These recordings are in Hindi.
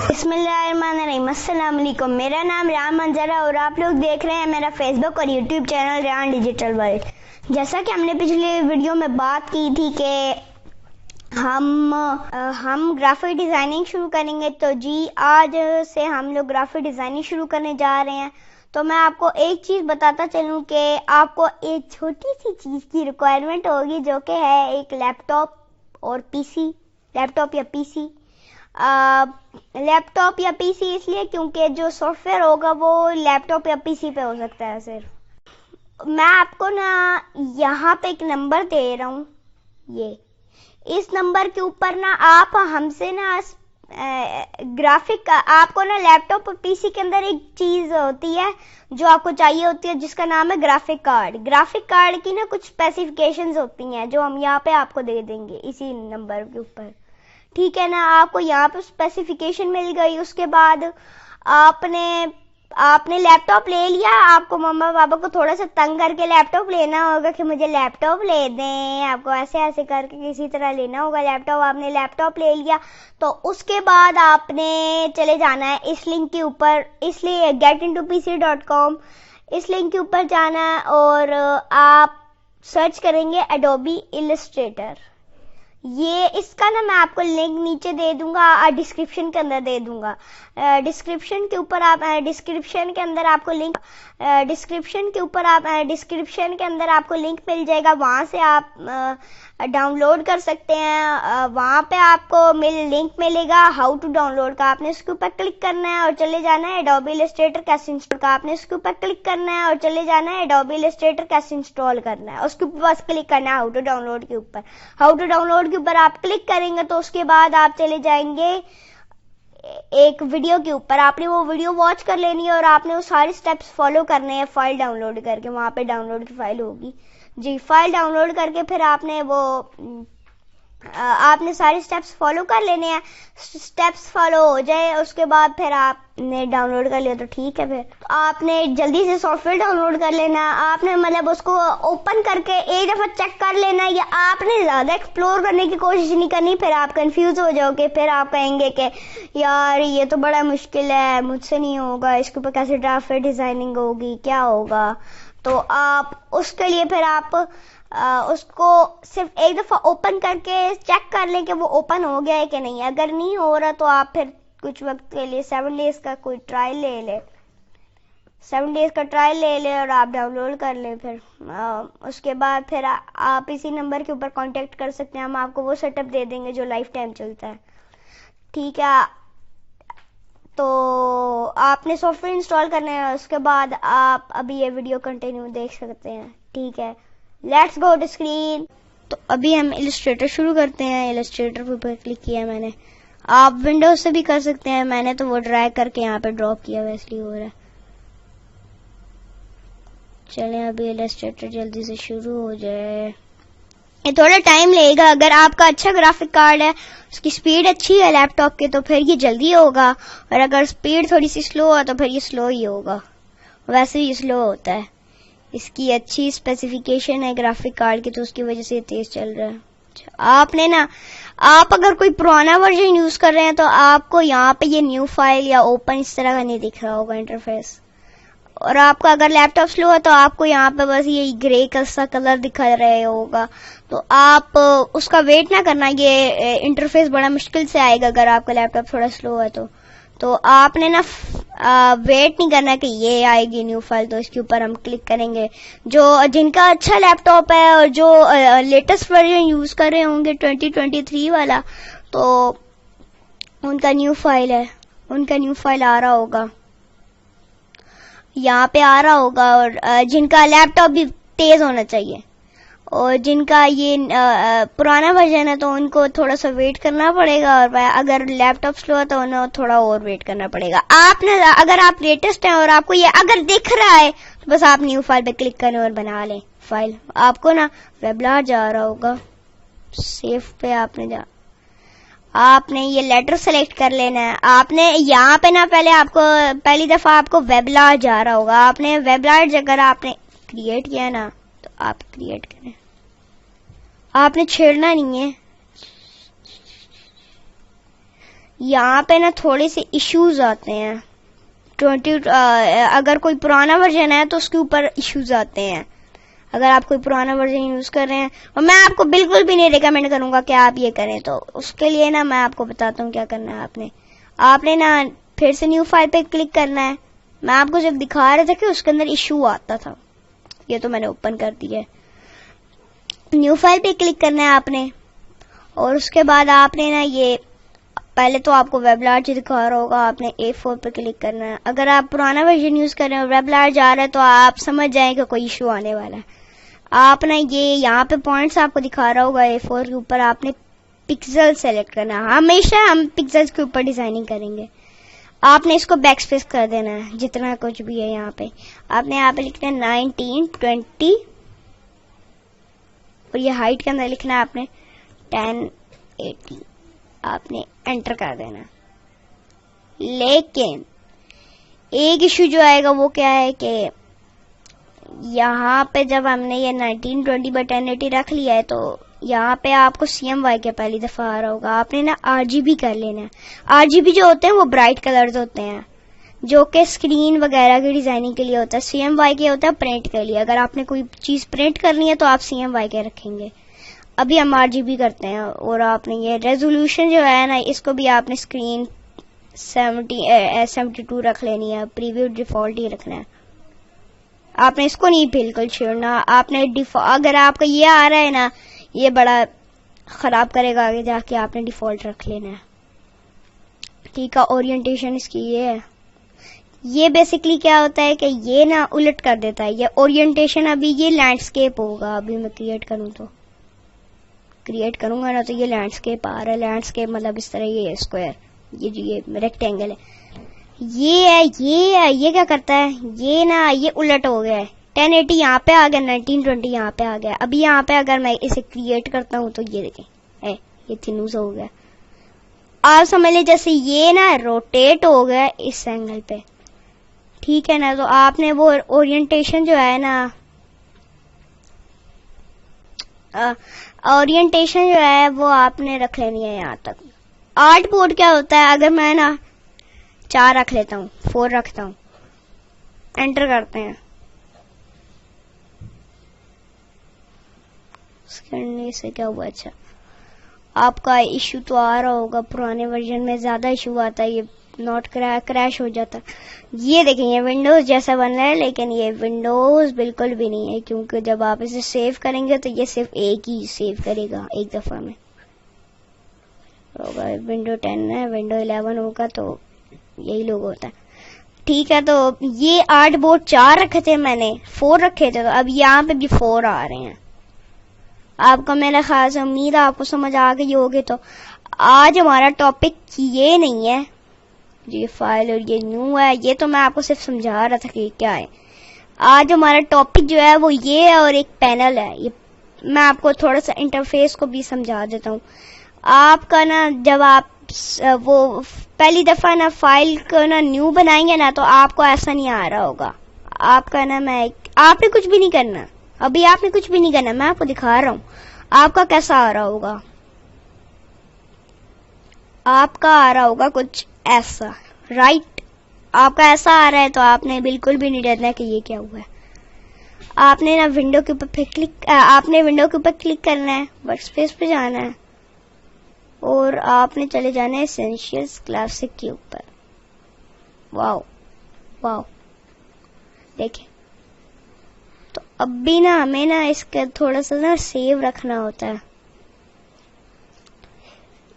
बिस्मिल्लाहिर्रहमानिर्रहीम। अस्सलाम वालेकुम। मेरा नाम रेहान मंजर है और आप लोग देख रहे हैं मेरा फेसबुक और YouTube channel Rehan digital world. जैसा कि हमने पिछले वीडियो में बात की थी कि हम ग्राफिक डिज़ाइनिंग शुरू करेंगे, तो जी आज से हम लोग ग्राफिक डिज़ाइनिंग शुरू करने जा रहे हैं। तो मैं आपको एक चीज़ बताता चलूँ कि आपको एक छोटी सी चीज़ की रिक्वायरमेंट होगी, जो कि है एक लैपटॉप और पीसी। लैपटॉप या पीसी, लैपटॉप या पीसी इसलिए क्योंकि जो सॉफ्टवेयर होगा वो लैपटॉप या पीसी पे हो सकता है। सिर्फ मैं आपको ना यहाँ पे एक नंबर दे रहा हूँ, ये इस नंबर के ऊपर ना आप हमसे ना ग्राफिक आपको ना लैपटॉप और पीसी के अंदर एक चीज होती है जो आपको चाहिए होती है, जिसका नाम है ग्राफिक कार्ड। ग्राफिक कार्ड की ना कुछ स्पेसिफिकेशंस होती हैं जो हम यहाँ पे आपको दे देंगे इसी नंबर के ऊपर, ठीक है ना। आपको यहाँ पे स्पेसिफिकेशन मिल गई, उसके बाद आपने लैपटॉप ले लिया। आपको मम्मा पापा को थोड़ा सा तंग करके लैपटॉप लेना होगा कि मुझे लैपटॉप ले दें, आपको ऐसे ऐसे करके किसी तरह लेना होगा लैपटॉप। आपने लैपटॉप ले लिया तो उसके बाद आपने चले जाना है इस लिंक के ऊपर, इसलिए getintopc.com, इस लिंक के ऊपर जाना है और आप सर्च करेंगे एडोबी इलस्ट्रेटर। ये इसका ना मैं आपको लिंक नीचे दे दूंगा, डिस्क्रिप्शन के अंदर दे दूंगा। डिस्क्रिप्शन के ऊपर आप डिस्क्रिप्शन के अंदर आपको लिंक डिस्क्रिप्शन के अंदर आपको लिंक मिल जाएगा, वहां से आप डाउनलोड कर सकते हैं। वहां पे आपको लिंक मिलेगा हाउ टू डाउनलोड का। आपने उसके ऊपर क्लिक करना है और चले जाना है एडोबी इलस्ट्रेटर कैसे इंस्टॉल का। आपने उसके ऊपर क्लिक करना है और चले जाना है एडोबी इलस्ट्रेटर कैसे इंस्टॉल करना है, उसके ऊपर बस क्लिक करना है हाउ टू डाउनलोड के ऊपर। हाउ टू डाउनलोड के ऊपर आप क्लिक करेंगे तो उसके बाद आप चले जाएंगे एक वीडियो के ऊपर। आपने वो वीडियो वॉच कर लेनी है और आपने वो सारे स्टेप्स फॉलो करने हैं फाइल डाउनलोड करके। वहां पे डाउनलोड की फाइल होगी जी, फाइल डाउनलोड करके फिर आपने सारे स्टेप्स फॉलो कर लेने हैं। स्टेप्स फॉलो हो जाए उसके बाद फिर आपने डाउनलोड कर लिया तो ठीक है। फिर आपने जल्दी से सॉफ्टवेयर डाउनलोड कर लेना। आपने मतलब उसको ओपन करके एक दफा चेक कर लेना, या आपने ज्यादा एक्सप्लोर करने की कोशिश नहीं करनी, फिर आप कंफ्यूज हो जाओगे। फिर आप कहेंगे कि यार ये तो बड़ा मुश्किल है, मुझसे नहीं होगा, इसके ऊपर कैसे ग्राफिक डिजाइनिंग होगी, क्या होगा। तो आप उसके लिए फिर आप उसको सिर्फ एक दफा ओपन करके चेक कर लें कि वो ओपन हो गया है कि नहीं। अगर नहीं हो रहा तो आप फिर कुछ वक्त के लिए 7 डेज का कोई ट्रायल ले ले, 7 डेज का ट्रायल ले ले और आप डाउनलोड कर लें। फिर उसके बाद फिर आप इसी नंबर के ऊपर कांटेक्ट कर सकते हैं, हम आपको वो सेटअप दे देंगे जो लाइफ टाइम चलता है, ठीक है। तो आपने सॉफ्टवेयर इंस्टॉल करना है, उसके बाद आप अभी ये वीडियो कंटिन्यू देख सकते हैं, ठीक है। Let's go to screen. तो अभी हम इलस्ट्रेटर शुरू करते हैं। इलस्ट्रेटर के ऊपर क्लिक किया मैंने, आप विंडोज से भी कर सकते हैं, मैंने तो वो ड्रैग करके यहाँ पे ड्रॉप किया हुआ इसलिए हो रहा है। चलें अभी इलस्ट्रेटर जल्दी से शुरू हो जाए, ये थोड़ा टाइम लगेगा। अगर आपका अच्छा ग्राफिक कार्ड है, उसकी स्पीड अच्छी है लैपटॉप की, तो फिर ये जल्दी होगा, और अगर स्पीड थोड़ी सी स्लो है तो फिर ये स्लो ही होगा। वैसे ही स्लो होता है, इसकी अच्छी स्पेसिफिकेशन है ग्राफिक कार्ड की तो उसकी वजह से तेज चल रहा है। आपने ना आप अगर कोई पुराना वर्जन यूज कर रहे हैं तो आपको यहाँ पे ये न्यू फाइल या ओपन इस तरह का नहीं दिख रहा होगा इंटरफेस, और आपका अगर लैपटॉप स्लो है तो आपको यहाँ पे बस ये ग्रे सा कलर दिखा रहा होगा। तो आप उसका वेट ना करना, ये इंटरफेस बड़ा मुश्किल से आएगा अगर आपका लैपटॉप थोड़ा स्लो है तो आपने ना वेट नहीं करना कि ये आएगी न्यू फाइल, तो इसके ऊपर हम क्लिक करेंगे। जिनका अच्छा लैपटॉप है और जो लेटेस्ट वर्जन यूज कर रहे होंगे 2023 वाला, तो उनका न्यू फाइल आ रहा होगा, यहाँ पे आ रहा होगा। और जिनका लैपटॉप भी तेज होना चाहिए, और जिनका ये पुराना वर्जन है तो उनको थोड़ा सा वेट करना पड़ेगा, और अगर लैपटॉप स्लो है तो उन्हें थोड़ा और वेट करना पड़ेगा। अगर आप लेटेस्ट हैं और आपको ये अगर दिख रहा है तो बस आप न्यू फाइल पे क्लिक करें और बना लें फाइल। आपको ना वेबलार जा रहा होगा, सेव पे आपने ये लेटर सेलेक्ट कर लेना है। आपने यहाँ पे ना पहली दफा आपको वेबलार जा रहा होगा। आपने वेबलार अगर आपने क्रिएट किया ना तो आप क्रिएट करें, आपने छेड़ना नहीं है, यहाँ पे ना थोड़े से इश्यूज आते हैं। 20 अगर कोई पुराना वर्जन है तो उसके ऊपर इश्यूज आते हैं। अगर आप कोई पुराना वर्जन यूज कर रहे हैं, और मैं आपको बिल्कुल भी नहीं रिकमेंड करूंगा कि आप ये करें, तो उसके लिए ना मैं आपको बताता हूँ क्या करना है। आपने ना फिर से न्यू फाइल पे क्लिक करना है। मैं आपको जब दिखा रहा था कि उसके अंदर इशू आता था, ये तो मैंने ओपन कर दिया है। न्यू फाइल पे क्लिक करना है आपने, और उसके बाद आपने ना ये पहले तो आपको वेब लार्ज दिखा रहा होगा, आपने A4 पे क्लिक करना है। अगर आप पुराना वर्जन यूज कर रहे हैं और वेब लार्ज आ रहा है तो आप समझ जाएं कि कोई इशू आने वाला है। आप ना ये यहाँ पे पॉइंट्स आपको दिखा रहा होगा A4 के ऊपर, आपने पिक्सल सेलेक्ट करना है। हमेशा हम पिक्सल्स के ऊपर डिजाइनिंग करेंगे। आपने इसको बैक स्पेस कर देना है, जितना कुछ भी है यहाँ पे। आपने यहाँ पे लिखना है 1920, और ये हाइट के अंदर लिखना है आपने 1080। आपने एंटर कर देना। लेकिन एक इशू जो आएगा वो क्या है कि यहाँ पे जब हमने ये 1920 by 1080 रख लिया है तो यहाँ पे आपको CMYK के पहली दफा आ रहा होगा। आपने ना RGB कर लेना है। RGB जो होते हैं वो ब्राइट कलर्स होते हैं, जो कि स्क्रीन वगैरह की डिजाइनिंग के लिए होता है। CMYK होता है प्रिंट के लिए। अगर आपने कोई चीज प्रिंट करनी है तो आप CMYK रखेंगे। अभी हम RGB करते हैं। और आपने ये रेजोल्यूशन जो है ना, इसको भी आपने स्क्रीन 72 रख लेनी है। प्रीव्यू डिफॉल्ट ही रखना है। आपने इसको नहीं बिल्कुल छेड़ना। आपने अगर आपका ये आ रहा है ना, ये बड़ा खराब करेगा आगे जाके, आपने डिफॉल्ट रख लेना है। ठीक है। ओरिएंटेशन इसकी ये है। ये बेसिकली क्या होता है कि ये ना उलट कर देता है ये ओरिएंटेशन। अभी ये लैंडस्केप होगा। अभी मैं क्रिएट करूंगा ना तो ये लैंडस्केप आ रहा है। लैंडस्केप मतलब इस तरह, ये स्क्वायर, ये जो ये रेक्टेंगल है, ये क्या करता है, ये ना ये उलट हो गया है। 1080 यहाँ पे आ गया, 1920 यहाँ पे आ गया। अभी यहाँ पे अगर मैं इसे क्रिएट करता हूँ तो ये देखें, ये थिनूस हो गया। आप समझ ले जैसे ये ना रोटेट हो गया इस एंगल पे। ठीक है ना। तो आपने वो ओरिएंटेशन जो है ना, ओरिएंटेशन जो है वो आपने रख लेनी है यहाँ तक। आर्ट बोर्ड क्या होता है, अगर मैं ना 4 रख लेता हूँ, 4 रखता हूँ, एंटर करते हैं। करने से क्या हुआ, अच्छा आपका इशू तो आ रहा होगा। पुराने वर्जन में ज्यादा इशू आता है, ये नॉट क्रैश हो जाता। ये देखें, ये विंडोज जैसा बन रहा है, लेकिन ये विंडोज बिल्कुल भी नहीं है, क्योंकि जब आप इसे सेव करेंगे तो ये सिर्फ एक ही सेव करेगा एक दफा में। होगा विंडो 10 है, विंडो 11 होगा तो यही लोग होता है। ठीक है। तो ये आर्ट बोर्ड 4 रखे थे, मैंने 4 रखे थे, तो अब यहाँ पे भी 4 आ रहे हैं। आपको मेरा ख्याल से उम्मीद है आपको समझ आ गई होगी। तो आज हमारा टॉपिक ये नहीं है, ये फाइल और ये न्यू है, ये तो मैं आपको सिर्फ समझा रहा था कि क्या है। आज हमारा टॉपिक जो है वो ये है, और एक पैनल है। ये मैं आपको थोड़ा सा इंटरफेस को भी समझा देता हूँ। आपका ना जब आप वो पहली दफा ना फाइल को ना न्यू बनाएंगे ना, तो आपको ऐसा नहीं आ रहा होगा। आपका ना आपने कुछ भी नहीं करना। अभी आपने कुछ भी नहीं करना, मैं आपको दिखा रहा हूँ आपका कैसा आ रहा होगा। आपका आ रहा होगा कुछ ऐसा, राइट। आपका ऐसा आ रहा है तो आपने बिल्कुल भी नहीं डरना कि ये क्या हुआ है। आपने ना विंडो के ऊपर क्लिक करना है, वर्कस्पेस पे जाना है, और आपने चले जाना है एसेंशियल्स क्लासिक के ऊपर। वाओ वाओ, देखिए। तो अब भी ना हमें ना इसका थोड़ा सा ना सेव रखना होता है,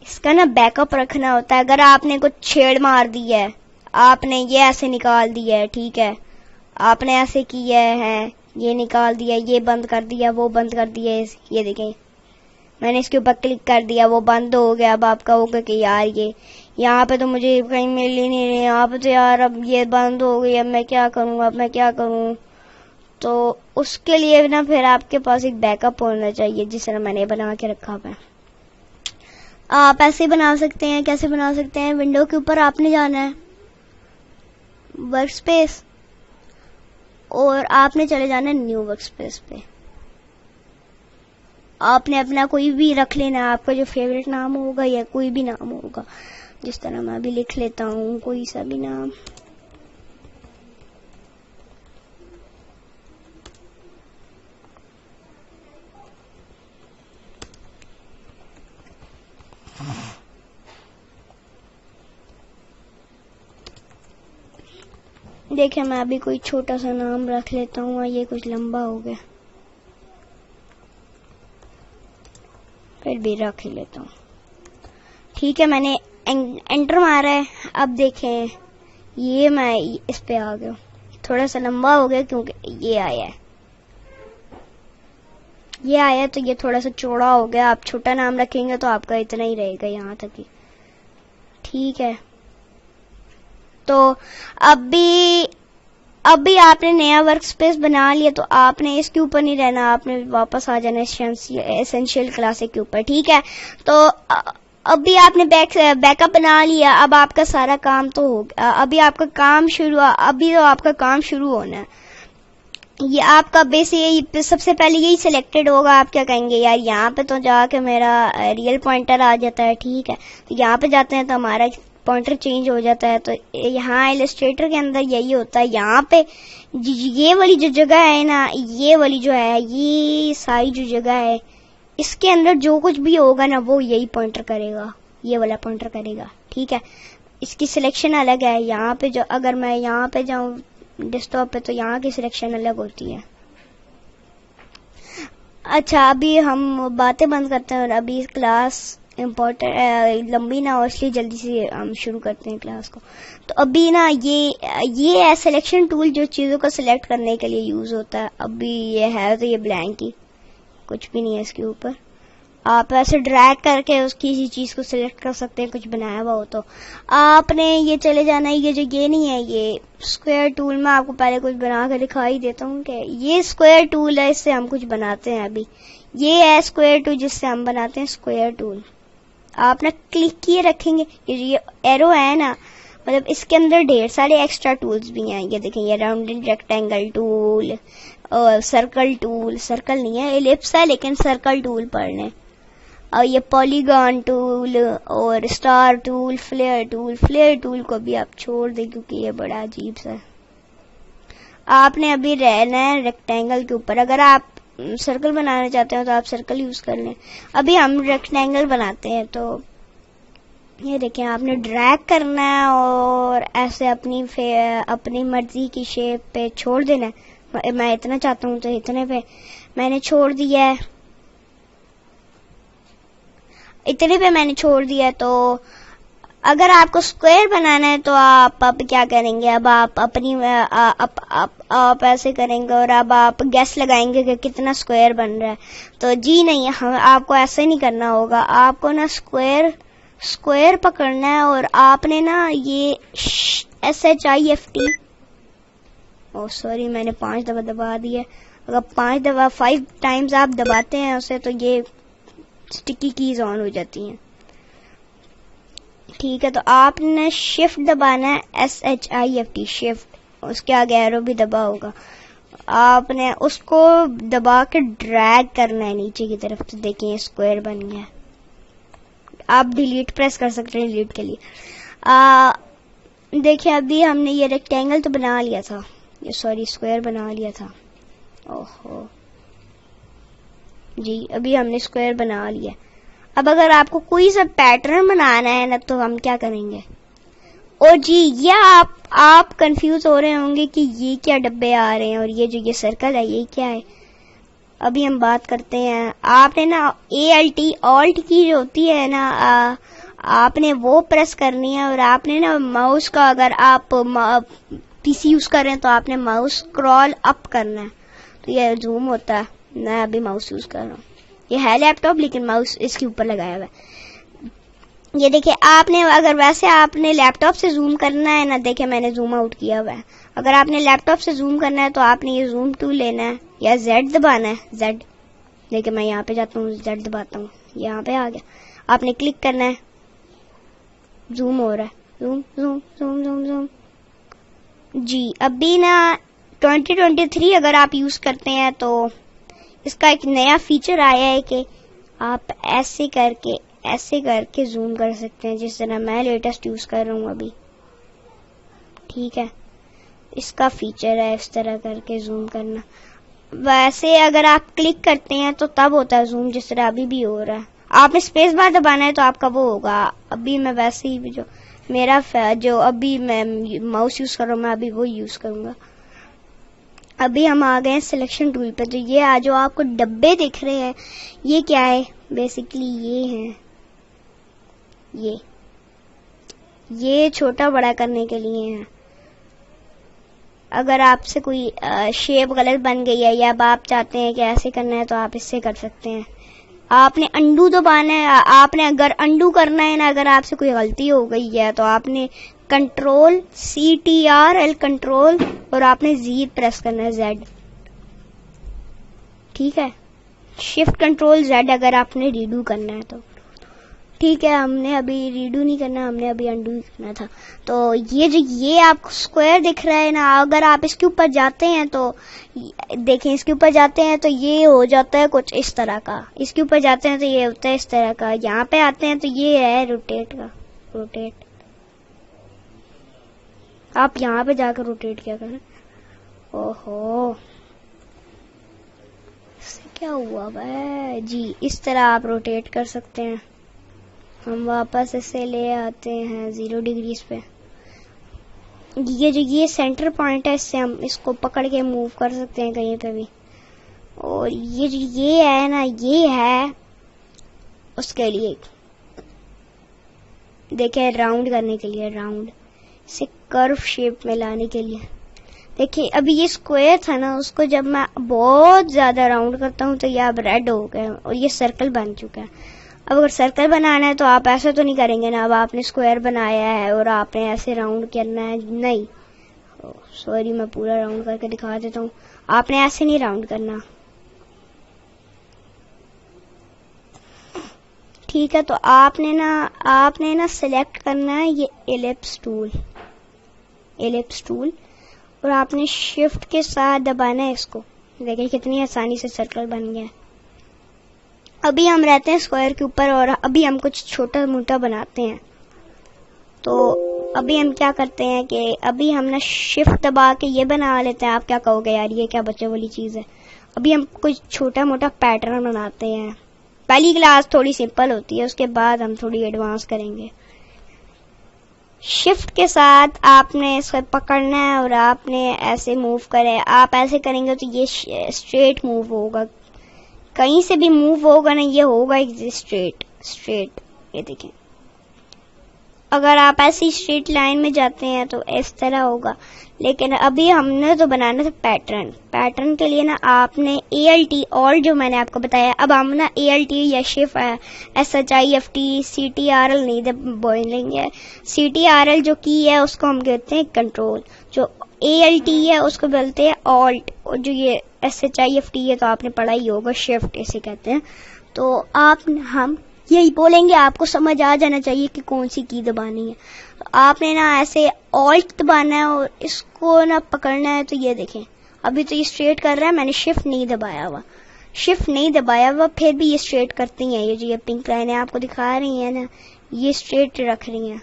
इसका ना बैकअप रखना होता है। अगर आपने कुछ छेड़ मार दी है, आपने ये ऐसे निकाल दिया है, ठीक है, आपने ऐसे किया है, ये निकाल दिया, ये बंद कर दिया, वो बंद कर दिया, ये देखें मैंने इसके ऊपर क्लिक कर दिया, वो बंद हो गया। अब आप कहोगे कि यार ये यहाँ पे तो मुझे कहीं मिल ही नहीं रही, यहाँ पे तो यार अब ये बंद हो गई, अब मैं क्या करूँ। तो उसके लिए ना फिर आपके पास एक बैकअप होना चाहिए, जिस तरह मैंने बना के रखा हुआ है। आप ऐसे बना सकते हैं। कैसे बना सकते हैं, विंडो के ऊपर आपने जाना है, वर्कस्पेस, और आपने चले जाना है न्यू वर्कस्पेस पे। आपने अपना कोई भी रख लेना, आपका जो फेवरेट नाम होगा या कोई भी नाम होगा। जिस तरह मैं अभी लिख लेता हूँ कोई सा भी नाम। देखिए मैं अभी कोई छोटा सा नाम रख लेता हूँ, ये कुछ लंबा हो गया, फिर भी रख ही लेता हूँ। ठीक है, मैंने एंटर मारा है। अब देखें ये मैं इस पे आ गया, थोड़ा सा लंबा हो गया क्योंकि ये आया है, ये आया तो ये थोड़ा सा चौड़ा हो गया। आप छोटा नाम रखेंगे तो आपका इतना ही रहेगा यहाँ तक ही। ठीक है, तो अभी आपने नया वर्क स्पेस बना लिया तो आपने इसके ऊपर नहीं रहना, आपने वापस आ जाना एसेंशियल क्लासिक के ऊपर। ठीक है, तो अभी आपने बैकअप बना लिया। अब आपका सारा काम तो हो गया, अभी तो आपका काम शुरू होना है। ये आपका बेस यही सबसे पहले यही सिलेक्टेड होगा। आप क्या कहेंगे, यार यहाँ पे तो जाके मेरा रियल पॉइंटर आ जाता है। ठीक है, तो यहाँ पे जाते हैं तो हमारा पॉइंटर चेंज हो जाता है। तो यहाँ इलस्ट्रेटर के अंदर यही होता है। यहाँ पे ये वाली जो जगह है ना, ये वाली जो है, ये सारी जो जगह है, इसके अंदर जो कुछ भी होगा ना वो यही पॉइंटर करेगा, ये वाला पॉइंटर करेगा। ठीक है, इसकी सिलेक्शन अलग है। यहाँ पे जो अगर मैं यहाँ पे जाऊँ डेस्कटॉप पे तो यहाँ की सिलेक्शन अलग होती है। अच्छा, अभी हम बातें बंद करते हैं और अभी क्लास इम्पोर्टेंट लंबी ना हो, इसलिए जल्दी से हम शुरू करते हैं क्लास को। तो अभी ना ये है सिलेक्शन टूल जो चीज़ों को सिलेक्ट करने के लिए यूज़ होता है। अभी ये है तो ये ब्लैंक ही, कुछ भी नहीं है इसके ऊपर। आप ऐसे ड्रैग करके उस किसी चीज़ को सिलेक्ट कर सकते हैं, कुछ बनाया हुआ हो तो। आपने ये चले जाना है, ये जो ये नहीं है, ये स्क्वायर टूल में आपको पहले कुछ बना कर दिखाई देता हूँ कि ये स्क्वायर टूल है, इससे हम कुछ बनाते हैं। अभी ये है स्क्वायर टूल जिससे हम बनाते हैं स्क्वायर टूल। आप ना क्लिक किए रखेंगे, ये एरो है ना, मतलब इसके अंदर ढेर सारे एक्स्ट्रा टूल्स भी हैं। ये देखें, ये राउंडेड रेक्टेंगल टूल और सर्कल टूल, सर्कल नहीं है, एलिप्स है लेकिन सर्कल टूल पढ़ने, और ये पॉलीगॉन टूल और स्टार टूल, फ्लेयर टूल को भी आप छोड़ दें क्योंकि ये बड़ा अजीब सा है। आपने अभी रहना है रेक्टेंगल के ऊपर। अगर आप सर्कल बनाना चाहते हो तो आप सर्कल यूज कर लें। अभी हम रेक्टेंगल बनाते हैं, तो ये देखें, आपने ड्रैग करना है और ऐसे अपनी मर्जी की शेप पे छोड़ देना है। मैं इतना चाहता हूँ तो इतने पे मैंने छोड़ दिया है, इतने पे मैंने छोड़ दिया। तो अगर आपको स्क्वायर बनाना है तो आप अब क्या करेंगे, अब आप अपनी आप ऐसे करेंगे और अब आप गैस लगाएंगे कि कितना स्क्वायर बन रहा है। तो जी नहीं, आपको ऐसे नहीं करना होगा। आपको ना स्क्वायर पकड़ना है और आपने ना ये SHIFT, ओह सॉरी मैंने 5 दफा दबा दिया। अगर 5 टाइम्स आप दबाते हैं उसे तो ये स्टिकी कीज ऑन हो जाती हैं। ठीक है, तो आपने शिफ्ट दबाना है, SHIFT शिफ्ट, उसके आगे एरो भी दबा होगा। आपने उसको दबा के ड्रैग करना है नीचे की तरफ। तो देखिए स्क्वायर बन गया। आप डिलीट प्रेस कर सकते हैं डिलीट के लिए। देखिए अभी हमने ये रेक्टेंगल तो बना लिया था, ये सॉरी स्क्वायर बना लिया था। ओहो जी, अभी हमने स्क्वायर बना लिया। अब अगर आपको कोई सा पैटर्न बनाना है ना तो हम क्या करेंगे। और जी ये आप कंफ्यूज हो रहे होंगे कि ये क्या डब्बे आ रहे हैं और ये जो ये सर्कल है ये क्या है। अभी हम बात करते हैं। आपने ना ALT की जो होती है ना, आपने वो प्रेस करनी है और आपने ना माउस का, अगर आप PC यूज कर रहे हैं तो आपने माउस स्क्रॉल अप करना है तो ये जूम होता है। मैं अभी माउस यूज कर रहा हूँ, ये है लैपटॉप लेकिन माउस इसके ऊपर लगाया हुआ है। ये देखिए, आपने अगर वैसे आपने लैपटॉप से जूम करना है ना, देखिए मैंने जूम आउट किया हुआ है। अगर आपने लैपटॉप से जूम करना है तो आपने ये जूम टूल लेना है या Z दबाना है, Z। देखिए मैं यहाँ पे जाता हूँ, Z दबाता हूँ, यहाँ पे आ गया। आपने क्लिक करना है, जूम हो रहा है, zoom zoom zoom zoom zoom. जी अभी ना 2023 अगर आप यूज करते हैं तो इसका एक नया फीचर आया है कि आप ऐसे करके ऐसे करके जूम कर सकते हैं, जिस तरह मैं लेटेस्ट यूज कर रहा हूँ अभी। ठीक है, इसका फीचर है इस तरह करके जूम करना। वैसे अगर आप क्लिक करते हैं तो तब होता है जूम, जिस तरह अभी भी हो रहा है। आपने स्पेस बार दबाना है तो आपका वो होगा। अभी मैं वैसे ही जो अभी मैं माउस यूज कर रहा हूँ, मैं अभी वो यूज करूंगा। अभी हम आ गए हैं सिलेक्शन टूल पे। तो ये जो आपको डब्बे दिख रहे हैं, ये क्या है? बेसिकली ये हैं, ये छोटा बड़ा करने के लिए है। अगर आपसे कोई शेप गलत बन गई है या अब आप चाहते हैं कि ऐसे करना है तो आप इससे कर सकते हैं। आपने अंडू दबाना है। आपने अगर अंडू करना है ना, अगर आपसे कोई गलती हो गई है तो आपने कंट्रोल CTRL कंट्रोल और आपने Z प्रेस करना है, Z। ठीक है, शिफ्ट कंट्रोल Z अगर आपने रीडू करना है तो। ठीक है, हमने अभी रीडू नहीं करना, हमने अभी अंडू ही करना था। तो ये आपको स्क्वायर दिख रहा है ना, अगर आप इसके ऊपर जाते हैं तो देखें, इसके ऊपर जाते हैं तो ये हो जाता है कुछ इस तरह का, इसके ऊपर जाते हैं तो ये होता है इस तरह का, यहाँ पे आते हैं तो ये है रोटेट का, रोटेट। आप यहाँ पे जाकर रोटेट क्या करें? ओहो, इससे क्या हुआ भाई जी? इस तरह आप रोटेट कर सकते हैं। हम वापस इसे ले आते हैं 0 डिग्रीज पे। ये सेंटर पॉइंट है, इससे हम इसको पकड़ के मूव कर सकते हैं कहीं पे भी। और ये है ना, ये है उसके लिए, देखिए राउंड करने के लिए, राउंड से कर्व शेप में लाने के लिए। देखिए अभी ये स्क्वायर था ना, उसको जब मैं बहुत ज्यादा राउंड करता हूँ तो ये अब रेड हो गया और ये सर्कल बन चुका है। अब अगर सर्कल बनाना है तो आप ऐसा तो नहीं करेंगे ना, अब आपने स्क्वायर बनाया है और आपने ऐसे राउंड करना है, नहीं। सॉरी, मैं पूरा राउंड करके दिखा देता हूँ। आपने ऐसे नहीं राउंड करना। ठीक है, तो आपने ना सिलेक्ट करना है ये एलिप्स टूल और आपने शिफ्ट के साथ दबाना है इसको। देखिए कितनी आसानी से सर्कल बन गया। अभी हम रहते हैं स्क्वायर के ऊपर और अभी हम कुछ छोटा मोटा बनाते हैं। तो अभी हम क्या करते हैं कि अभी हम ना शिफ्ट दबा के ये बना लेते हैं। आप क्या कहोगे यार, ये क्या बच्चों वाली चीज है? अभी हम कुछ छोटा मोटा पैटर्न बनाते हैं। पहली क्लास थोड़ी सिंपल होती है, उसके बाद हम थोड़ी एडवांस करेंगे। शिफ्ट के साथ आपने इसको पकड़ना है और आपने ऐसे मूव करें। आप ऐसे करेंगे तो ये स्ट्रेट मूव होगा, कहीं से भी मूव होगा ना, ये होगा स्ट्रेट। ये देखें, अगर आप ऐसी स्ट्रेट लाइन में जाते हैं तो इस तरह होगा। लेकिन अभी हमने तो बनाना था पैटर्न के लिए ना आपने ALT जो मैंने आपको बताया। अब हम ना ALT या शिफ्ट SHIFT CTRL नहीं बोलेंगे। CTRL जो की है उसको हम कहते हैं कंट्रोल, जो ALT है उसको बोलते हैं ऑल्ट, और जो ये SHIFT है तो आपने पढ़ा ही होगा, शिफ्ट इसे कहते हैं। तो हम यही बोलेंगे, आपको समझ आ जाना चाहिए कि कौन सी की दबानी है। तो आपने ना ऐसे ऑल्ट दबाना है और इसको ना पकड़ना है। तो ये देखें, अभी तो ये स्ट्रेट कर रहा है, मैंने शिफ्ट नहीं दबाया हुआ, फिर भी ये स्ट्रेट करती हैं। ये जो ये पिंक लाइनें आपको दिखा रही है ना, ये स्ट्रेट रख रही हैं।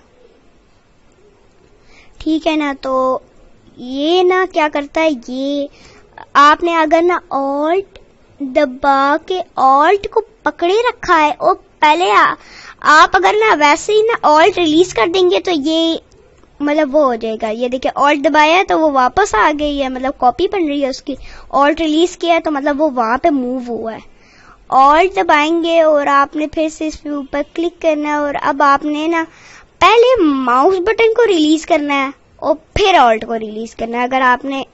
ठीक है ना, तो ये ना क्या करता है, ये आपने अगर ना ऑल्ट दबा के ऑल्ट को पकड़े रखा है और पहले आप अगर ना वैसे ही ना ऑल्ट रिलीज कर देंगे तो ये मतलब वो हो जाएगा। ये देखिए ऑल्ट दबाया है तो वो वापस आ गई है, मतलब कॉपी बन रही है उसकी। ऑल्ट रिलीज किया है तो मतलब वो वहां पे मूव हुआ है। ऑल्ट दबाएंगे और आपने फिर से इसके ऊपर क्लिक करना है और अब आपने ना पहले माउस बटन को रिलीज करना है और फिर ऑल्ट को रिलीज करना है। अगर आपने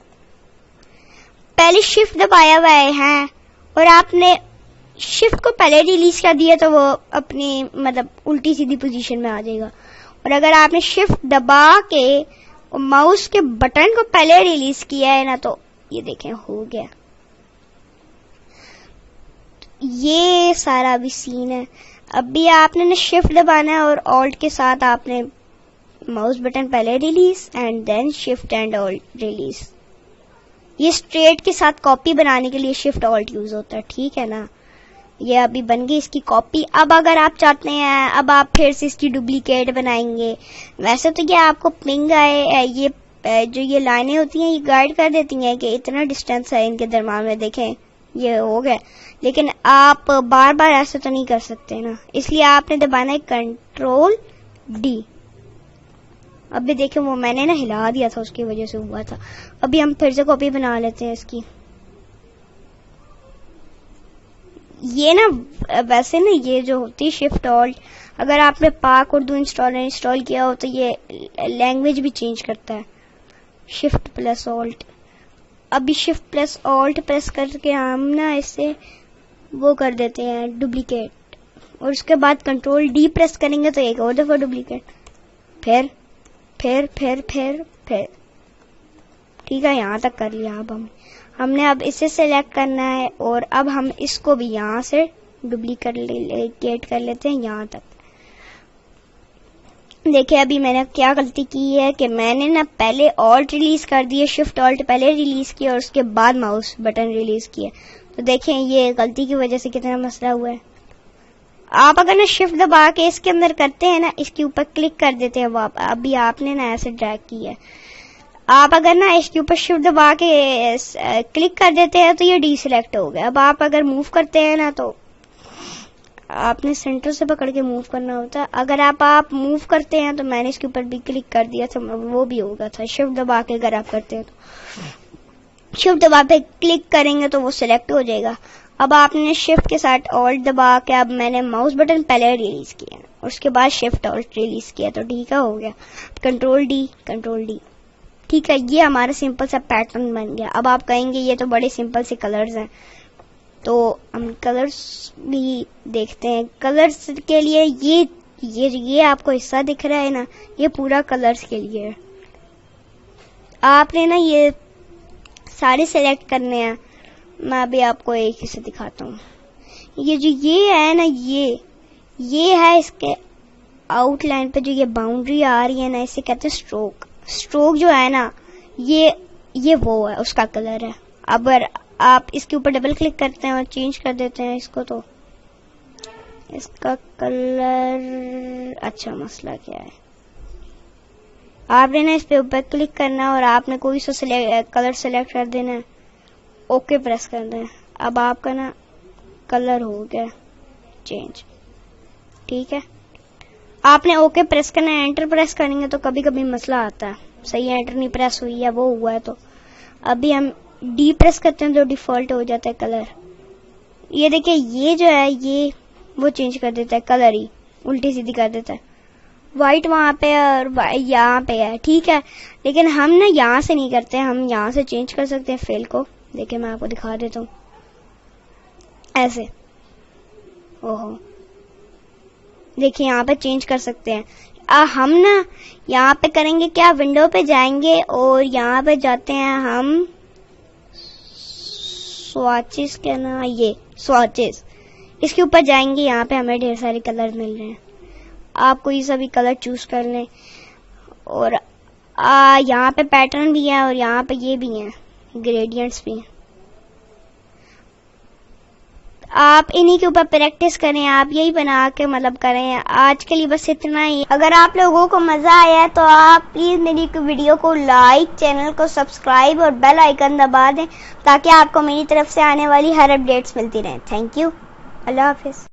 पहले शिफ्ट दबाया हुआ है और आपने शिफ्ट को पहले रिलीज कर दिया तो वो अपनी मतलब उल्टी सीधी पोजीशन में आ जाएगा। और अगर आपने शिफ्ट दबा के और माउस के बटन को पहले रिलीज किया है ना, तो ये देखें हो गया। ये सारा भी सीन है। अभी आपने ना शिफ्ट दबाना है और ऑल्ट के साथ आपने माउस बटन पहले release and then shift and alt release. ये स्ट्रेट के साथ कॉपी बनाने के लिए शिफ्ट ऑल्ट यूज होता है, ठीक है ना। ये अभी बन गई इसकी कॉपी। अब अगर आप चाहते हैं, अब आप फिर से इसकी डुप्लीकेट बनाएंगे। वैसे तो ये आपको पिंग आए, ये जो ये लाइनें होती हैं ये गाइड कर देती हैं कि इतना डिस्टेंस है इनके दरम्यान में, देखें ये हो गया। लेकिन आप बार बार ऐसे तो नहीं कर सकते ना, इसलिए आपने दबाना है कंट्रोल डी। अभी देखें वो मैंने ना हिला दिया था, उसकी वजह से हुआ था। अभी हम फिर से कॉपी बना लेते हैं इसकी। ये ना वैसे ना ये जो होती है शिफ्ट ऑल्ट, अगर आपने पाक उर्दू इंस्टॉल किया हो तो ये लैंग्वेज भी चेंज करता है। शिफ्ट प्लस ऑल्ट, अभी शिफ्ट प्लस ऑल्ट प्रेस करके हम ना इससे वो कर देते हैं डुप्लीकेट, और उसके बाद कंट्रोल डी प्रेस करेंगे तो एक और दफा डुप्लीकेट, फिर फिर फिर फिर फिर। ठीक है, यहाँ तक कर लिया। अब हमने अब इसे सेलेक्ट करना है और अब हम इसको भी यहाँ से डुप्लीकेट कर लेते हैं यहाँ तक। देखिए अभी मैंने क्या गलती की है कि मैंने ना पहले ऑल्ट रिलीज कर दिया, शिफ्ट ऑल्ट पहले रिलीज किया और उसके बाद माउस बटन रिलीज किया। तो देखें ये गलती की वजह से कितना मसला हुआ है। आप अगर ना शिफ्ट दबा के इसके अंदर करते हैं ना, इसके ऊपर क्लिक कर देते हैं, अभी आपने ना ऐसे ड्रैग किया है, आप अगर ना इसके ऊपर शिफ्ट दबा के क्लिक कर देते हैं तो ये डी सिलेक्ट हो गया। अब आप अगर मूव करते हैं ना तो आपने सेंटर से पकड़ के मूव करना होता है। अगर आप मूव करते हैं तो मैंने इसके ऊपर भी क्लिक कर दिया था, वो भी होगा था। शिफ्ट दबा के अगर आप करते हैं तो शिफ्ट दबा पे क्लिक करेंगे तो वो सिलेक्ट हो जाएगा। अब आपने शिफ्ट के साथ ऑल्ट दबा के, अब मैंने माउस बटन पहले रिलीज किया, उसके बाद शिफ्ट ऑल्ट रिलीज किया, तो ठीक है हो गया। Control D. ठीक है, ये हमारा सिंपल सा पैटर्न बन गया। अब आप कहेंगे ये तो बड़े सिंपल से कलर्स हैं, तो हम कलर्स भी देखते हैं। कलर्स के लिए ये आपको हिस्सा दिख रहा है ना, ये पूरा कलर्स के लिए है। आपने ना ये सारे सेलेक्ट करने हैं। मैं अभी आपको एक ही से दिखाता हूँ। ये जो ये है ना, ये है इसके आउटलाइन पे जो ये बाउंड्री आ रही है ना, इसे कहते हैं स्ट्रोक। स्ट्रोक जो है ना, ये वो है, उसका कलर है। अगर आप इसके ऊपर डबल क्लिक करते हैं और चेंज कर देते हैं इसको, तो इसका कलर, अच्छा मसला क्या है, आपने ना इस पे ऊपर क्लिक करना है और आपने कोई सा कलर सेलेक्ट कर देना है, ओके प्रेस कर देना है। अब आपका ना कलर हो गया चेंज। ठीक है, आपने ओके प्रेस करना है। एंटर प्रेस करेंगे तो कभी कभी मसला आता है, सही एंटर नहीं प्रेस हुई है, वो हुआ है। तो अभी हम डी प्रेस करते हैं तो डिफॉल्ट हो जाता है कलर। ये देखिए ये जो है ये वो चेंज कर देता है, कलर ही उल्टी सीधी कर देता है। व्हाइट वहां पे और यहाँ पे है, ठीक है। लेकिन हम ना यहाँ से नहीं करते, हम यहाँ से चेंज कर सकते हैं फिल को। देखिए मैं आपको दिखा देता हूँ, ऐसे। ओहो, देखिए यहाँ पे चेंज कर सकते हैं। हम ना यहाँ पे करेंगे क्या, विंडो पे जाएंगे और यहाँ पे जाते हैं हम स्वॉचेस के ना, ये स्वॉचेस, इसके ऊपर जाएंगे। यहाँ पे हमें ढेर सारे कलर मिल रहे हैं, आप कोई सा भी कलर चूज कर लें। और यहाँ पे पैटर्न भी है और यहाँ पे ये भी है, ग्रेडियंट्स भी। आप इन्हीं के ऊपर प्रैक्टिस करें, आप यही बना के मतलब करें। आज के लिए बस इतना ही। अगर आप लोगों को मजा आया तो आप प्लीज मेरी वीडियो को लाइक, चैनल को सब्सक्राइब और बेल आइकन दबा दें ताकि आपको मेरी तरफ से आने वाली हर अपडेट्स मिलती रहें। Thank you, Allah Hafiz.